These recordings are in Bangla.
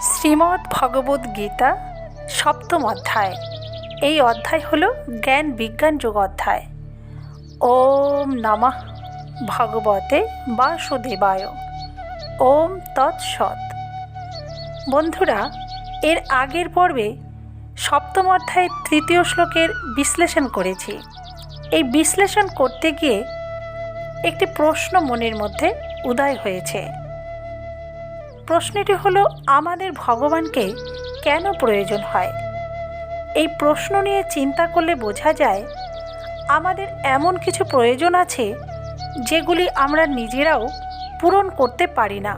শ্রীমদ্ ভগবদ্ গীতা সপ্তম অধ্যায়। এই অধ্যায় হল জ্ঞান বিজ্ঞান যোগ অধ্যায়। ওম নমঃ ভগবতে বাসুদেবায়। ওম তৎসৎ। বন্ধুরা, এর আগের পর্বে সপ্তম অধ্যায়ের তৃতীয় শ্লোকের বিশ্লেষণ করেছি। এই বিশ্লেষণ করতে গিয়ে একটি প্রশ্ন মনের মধ্যে উদয় হয়েছে। প্রশ্নটি হলো, আমাদের ভগবানকে কেন প্রয়োজন হয়? এই প্রশ্ন নিয়ে চিন্তা করলে বোঝা যায় আমাদের এমন কিছু প্রয়োজন আছে যেগুলি আমরা নিজেরাও পূরণ করতে পারি না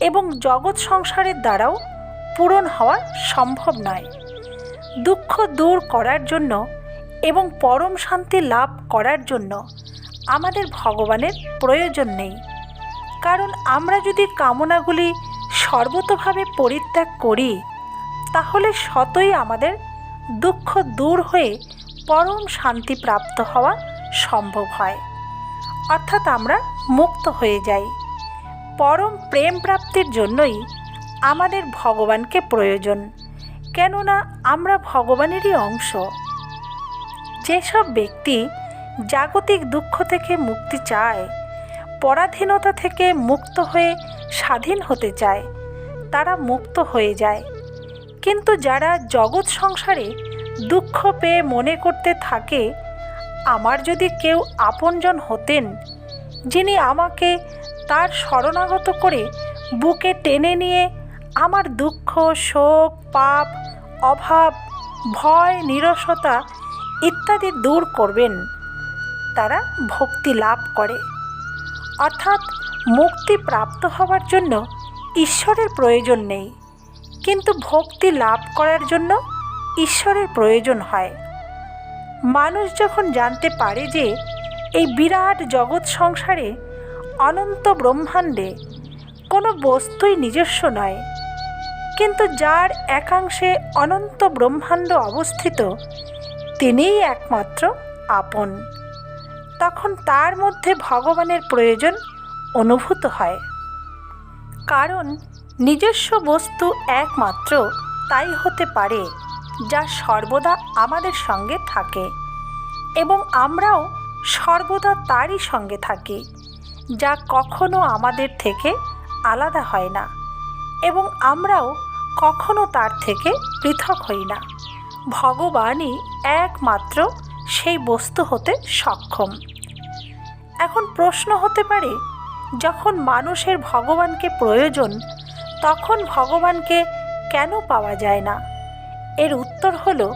এবং জগৎ সংসারের দ্বারাও পূরণ হওয়া সম্ভব নয়। দুঃখ দূর করার জন্য এবং পরম শান্তি লাভ করার জন্য আমাদের ভগবানের প্রয়োজন নেই। কারণ আমরা যদি কামনাগুলি সর্বতোভাবে পরিত্যাগ করি, তাহলে স্বতই আমাদের দুঃখ দূর হয়ে পরম শান্তি প্রাপ্ত হওয়া সম্ভব হয়, অর্থাৎ আমরা মুক্ত হয়ে যাই। পরম প্রেম প্রাপ্তির জন্যই আমাদের ভগবানকে প্রয়োজন, কেননা আমরা ভগবানেরই অংশ। যেসব ব্যক্তি জাগতিক দুঃখ থেকে মুক্তি চায়, পরাধীনতা থেকে মুক্ত হয়ে স্বাধীন হতে চায়, তারা মুক্ত হয়ে যায়। কিন্তু যারা জগৎ সংসারে দুঃখ পেয়ে মনে করতে থাকে, আমার যদি কেউ আপনজন হতেন, যিনি আমাকে তার শরণাগত করে বুকে টেনে নিয়ে আমার দুঃখ, শোক, পাপ, অভাব, ভয়, নিরসতা ইত্যাদি দূর করবেন, তারা ভক্তি লাভ করে। অর্থাৎ মুক্তি প্রাপ্ত হওয়ার জন্য ঈশ্বরের প্রয়োজন নেই, কিন্তু ভক্তি লাভ করার জন্য ঈশ্বরের প্রয়োজন হয়। মানুষ যখন জানতে পারে যে এই বিরাট জগৎ সংসারে, অনন্ত ব্রহ্মাণ্ডে কোনো বস্তুই নিজস্ব নয়, কিন্তু যার একাংশে অনন্ত ব্রহ্মাণ্ড অবস্থিত, তিনিই একমাত্র আপন, তখন তার মধ্যে ভগবানের প্রয়োজন অনুভূত হয়। কারণ নিজস্ব বস্তু একমাত্র তাই হতে পারে যা সর্বদা আমাদের সঙ্গে থাকে, এবং আমরাও সর্বদা তারই সঙ্গে থাকি, যা কখনো আমাদের থেকে আলাদা হয় না, এবং আমরাও কখনো তার থেকে পৃথক হই না। ভগবানই একমাত্র সেই বস্তু হতে সক্ষম। এখন প্রশ্ন হতে পারে, যখন মানুষের ভগবানকে প্রয়োজন, তখন ভগবানকে কেন পাওয়া যায় না? এর উত্তর হলো,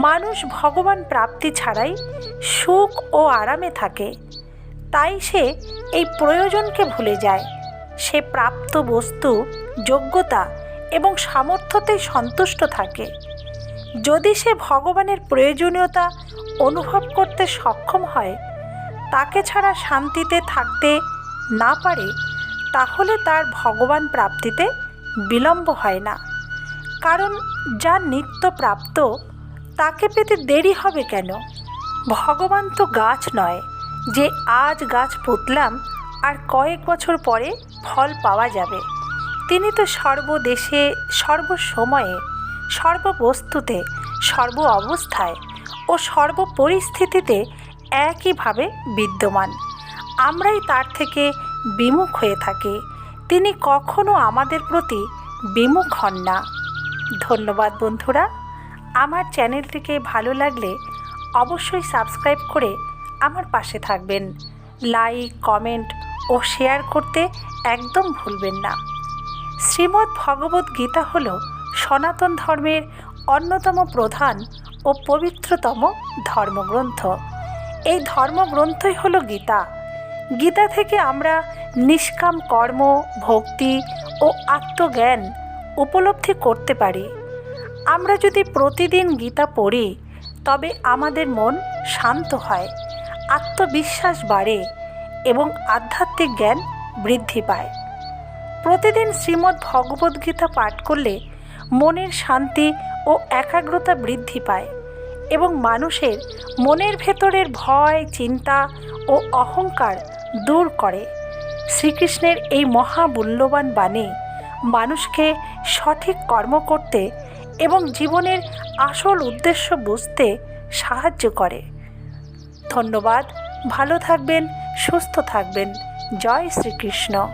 মানুষ ভগবান প্রাপ্তি ছাড়াই সুখ ও আরামে থাকে, তাই সে এই প্রয়োজনকে ভুলে যায়। সে প্রাপ্ত বস্তু, যোগ্যতা এবং সামর্থ্যতেই সন্তুষ্ট থাকে। যদি সে ভগবানের প্রয়োজনীয়তা অনুভব করতে সক্ষম হয়, তাকে ছাড়া শান্তিতে থাকতে না পারে, তাহলে তার ভগবান প্রাপ্তিতে বিলম্ব হয় না। কারণ যা নিত্য প্রাপ্ত, তাকে পেতে দেরি হবে কেন? ভগবান তো গাছ নয় যে আজ গাছ পুঁতলাম আর কয়েক বছর পরে ফল পাওয়া যাবে। তিনি তো সর্বদেশে, সর্বসময়ে, সর্ববস্তুতে, সর্ব অবস্থায় ও সর্বপরিস্থিতিতে একইভাবে বিদ্যমান। আমরাই তার থেকে বিমুখ হয়ে থাকি। তিনি কখনো আমাদের প্রতি বিমুখ হন না। ধন্যবাদ বন্ধুরা। আমার চ্যানেলটিকে ভালো লাগলে অবশ্যই সাবস্ক্রাইব করে আমার পাশে থাকবেন। লাইক, কমেন্ট ও শেয়ার করতে একদম ভুলবেন না। শ্রীমদ্ ভগবদ্ গীতা হল সনাতন ধর্মের অন্যতম প্রধান ও পবিত্রতম ধর্মগ্রন্থ। এই ধর্মগ্রন্থই হলো গীতা। গীতা থেকে আমরা নিষ্কাম কর্ম, ভক্তি ও আত্মজ্ঞান উপলব্ধি করতে পারি। আমরা যদি প্রতিদিন গীতা পড়ি, তবে আমাদের মন শান্ত হয়, আত্মবিশ্বাস বাড়ে এবং আধ্যাত্মিক জ্ঞান বৃদ্ধি পায়। প্রতিদিন শ্রীমদ্ ভগবদ্ গীতা পাঠ করলে মনের শান্তি ও একাগ্রতা বৃদ্ধি পায় এবং মানুষের মনের ভেতরের ভয়, চিন্তা ও অহংকার দূর করে। শ্রীকৃষ্ণের এই মহামূল্যবান বাণী মানুষকে সঠিক কর্ম করতে এবং জীবনের আসল উদ্দেশ্য বুঝতে সাহায্য করে। ধন্যবাদ। ভালো থাকবেন, সুস্থ থাকবেন। জয় শ্রীকৃষ্ণ।